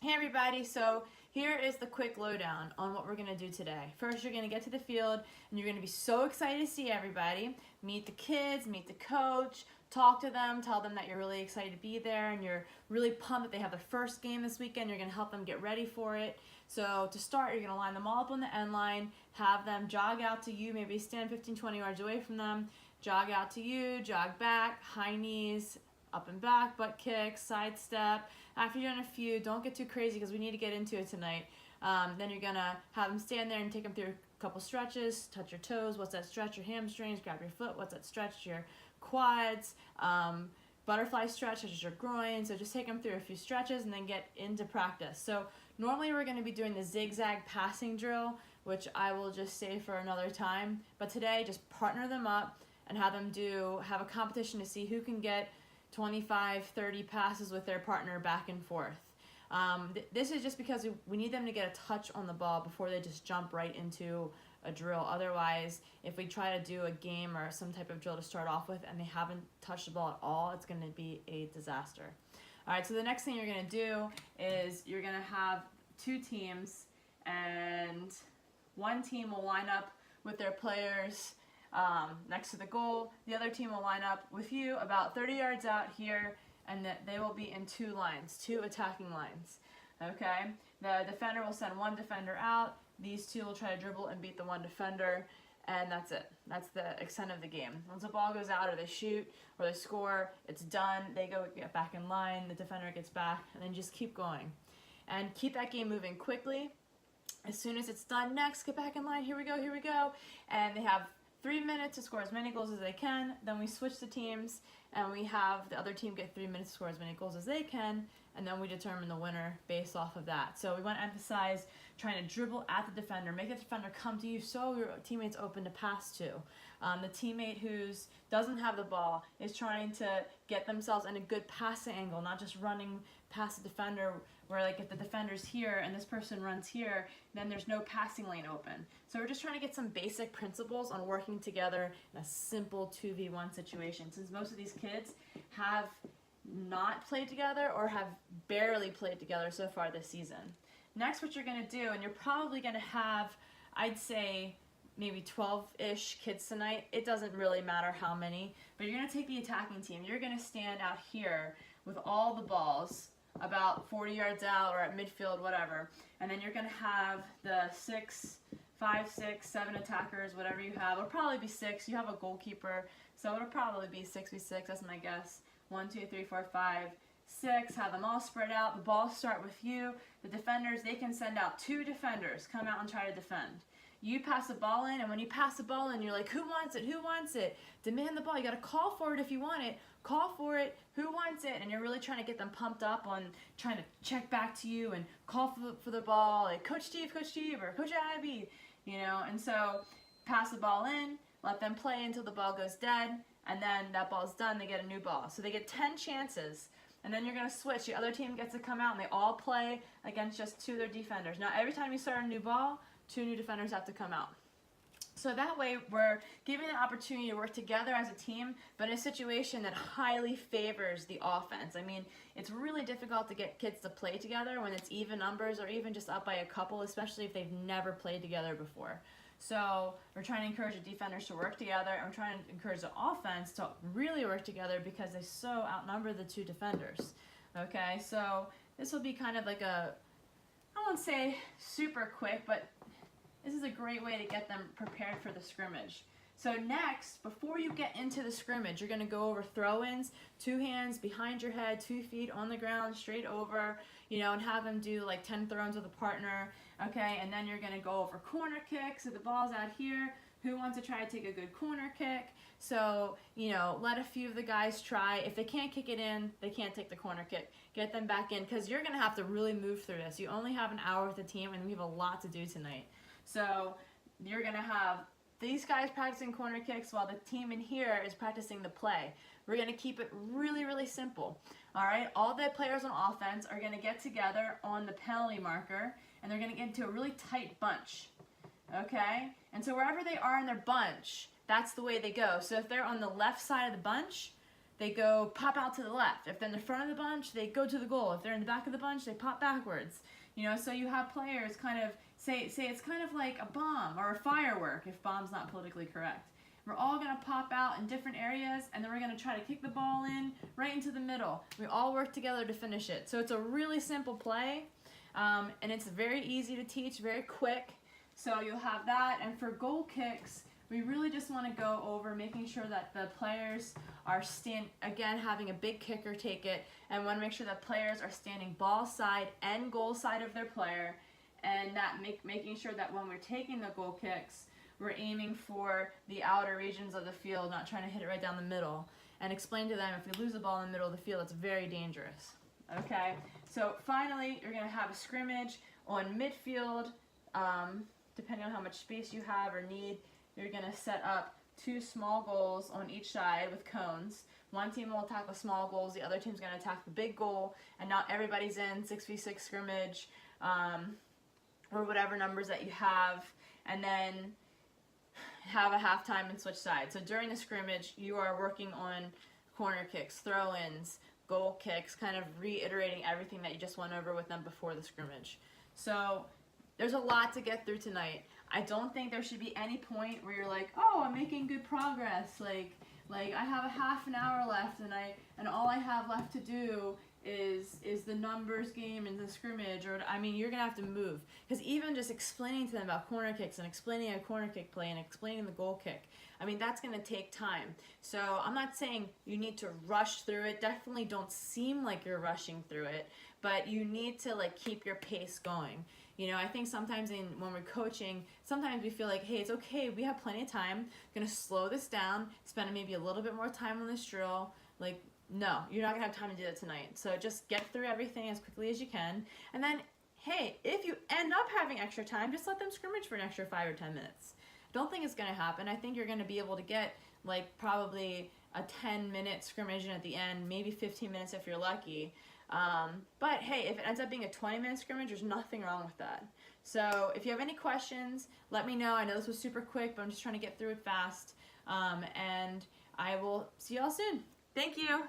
Hey everybody, so here is the quick lowdown on what we're going to do today. First, you're going to get to the field and you're going to be so excited to see everybody. Meet the kids, meet the coach, talk to them, tell them that you're really excited to be there and you're really pumped that they have their first game this weekend. You're going to help them get ready for it. So to start, you're going to line them all up on the end line, have them jog out to you, maybe stand 15-20 yards away from them, jog out to you, jog back, high knees, up and back, butt kick, side step. After you're done a few, don't get too crazy because we need to get into it tonight. Then you're going to have them stand there and take them through a couple stretches, touch your toes, what's that stretch, your hamstrings, grab your foot, what's that stretch, your quads, butterfly stretch, such as your groin. So just take them through a few stretches and then get into practice. So normally we're going to be doing the zigzag passing drill, which I will just say for another time. But today, just partner them up and have them have a competition to see who can get 25, 30 passes with their partner back and forth. This is just because we need them to get a touch on the ball before they just jump right into a drill. Otherwise, if we try to do a game or some type of drill to start off with and they haven't touched the ball at all, it's going to be a disaster. All right, so the next thing you're going to do is you're going to have two teams, and one team will line up with their players next to the goal. The other team will line up with you about 30 yards out here, and that they will be in two lines, two attacking lines. Okay, the defender will send one defender out. These two will try to dribble and beat the one defender, and that's it. That's the extent of the game. Once the ball goes out, or they shoot, or they score, it's done. They get back in line, the defender gets back, and then just keep going. And keep that game moving quickly. As soon as it's done, next, get back in line, here we go, and they have 3 minutes to score as many goals as they can. Then we switch the teams and we have the other team get 3 minutes to score as many goals as they can, and then we determine the winner based off of that. So we want to emphasize trying to dribble at the defender, make the defender come to you so your teammate's open to pass to. The teammate who doesn't have the ball is trying to get themselves in a good passing angle, not just running past the defender where, like, if the defender's here and this person runs here, then there's no passing lane open. So we're just trying to get some basic principles on working together in a simple 2v1 situation, since most of these kids have not played together or have barely played together so far this season. Next, what you're going to do, and you're probably going to have, I'd say, maybe 12-ish kids tonight. It doesn't really matter how many, but you're going to take the attacking team. You're going to stand out here with all the balls about 40 yards out or at midfield, whatever. And then you're going to have the 5, 6, 7 attackers, whatever you have. It'll probably be 6. You have a goalkeeper, so it'll probably be 6v6. That's my guess. 1, 2, 3, 4, 5, 6. Have them all spread out. The balls start with you. The defenders, they can send out 2 defenders. Come out and try to defend. You pass the ball in, and when you pass the ball in, you're like, who wants it? Who wants it? Demand the ball. You got to call for it if you want it. Call for it. Who wants it? And you're really trying to get them pumped up on trying to check back to you and call for the ball, like Coach Steve, or Coach Abby, And so pass the ball in, let them play until the ball goes dead, and then that ball's done, they get a new ball. So they get 10 chances, and then you're going to switch. The other team gets to come out, and they all play against just 2 of their defenders. Now, every time you start a new ball, 2 new defenders have to come out. So that way, we're giving the opportunity to work together as a team, but in a situation that highly favors the offense. I mean, it's really difficult to get kids to play together when it's even numbers or even just up by a couple, especially if they've never played together before. So we're trying to encourage the defenders to work together, and we're trying to encourage the offense to really work together because they so outnumber the 2 defenders. Okay, so this will be kind of like I won't say super quick, but this is a great way to get them prepared for the scrimmage. So next, before you get into the scrimmage, you're going to go over throw-ins, 2 hands behind your head, 2 feet on the ground, straight over, and have them do like 10 throw-ins with a partner, okay? And then you're going to go over corner kicks. So the ball's out here. Who wants to try to take a good corner kick? So, let a few of the guys try. If they can't kick it in, they can't take the corner kick. Get them back in, because you're going to have to really move through this. You only have an hour with the team, and we have a lot to do tonight. So you're going to have these guys practicing corner kicks while the team in here is practicing the play. We're going to keep it really, really simple. All right, all the players on offense are going to get together on the penalty marker, and they're going to get into a really tight bunch. Okay? And so wherever they are in their bunch, that's the way they go. So if they're on the left side of the bunch, they go pop out to the left. If they're in the front of the bunch, they go to the goal. If they're in the back of the bunch, they pop backwards. You know, so you have players kind of say it's kind of like a bomb or a firework, if bomb's not politically correct. We're all going to pop out in different areas, and then we're going to try to kick the ball in right into the middle. We all work together to finish it. So it's a really simple play, and it's very easy to teach, very quick. So you'll have that. And for goal kicks, we really just want to go over making sure that the players are again, having a big kicker take it, and want to make sure that players are standing ball side and goal side of their player, and that making sure that when we're taking the goal kicks, we're aiming for the outer regions of the field, not trying to hit it right down the middle. And explain to them, if we lose the ball in the middle of the field, it's very dangerous. Okay, so finally, you're going to have a scrimmage on midfield. Depending on how much space you have or need, you're going to set up 2 small goals on each side with cones. One team will attack the small goals, the other team's going to attack the big goal, and not everybody's in 6v6 scrimmage, or whatever numbers that you have, and then have a halftime and switch sides. So during the scrimmage, you are working on corner kicks, throw-ins, goal kicks, kind of reiterating everything that you just went over with them before the scrimmage. So there's a lot to get through tonight. I don't think there should be any point where you're like, oh, I'm making good progress. Like I have a half an hour left, and all I have left to do is the numbers game and the scrimmage, or I mean, you're gonna have to move, because even just explaining to them about corner kicks and explaining a corner kick play and explaining the goal kick, I mean, that's gonna take time. So I'm not saying you need to rush through it. Definitely don't seem like you're rushing through it, but you need to like keep your pace going. You know, I think sometimes when we're coaching, sometimes we feel like, hey, it's okay, we have plenty of time, I'm gonna slow this down, spend maybe a little bit more time on this drill. Like, no, you're not gonna have time to do that tonight. So just get through everything as quickly as you can, and then, hey, if you end up having extra time, just let them scrimmage for an extra 5 or 10 minutes. Don't think it's gonna happen. I think you're gonna be able to get like probably a 10-minute scrimmage in at the end, maybe 15 minutes if you're lucky. But hey, if it ends up being a 20-minute scrimmage, there's nothing wrong with that. So if you have any questions, let me know. I know this was super quick, but I'm just trying to get through it fast. And I will see you all soon. Thank you.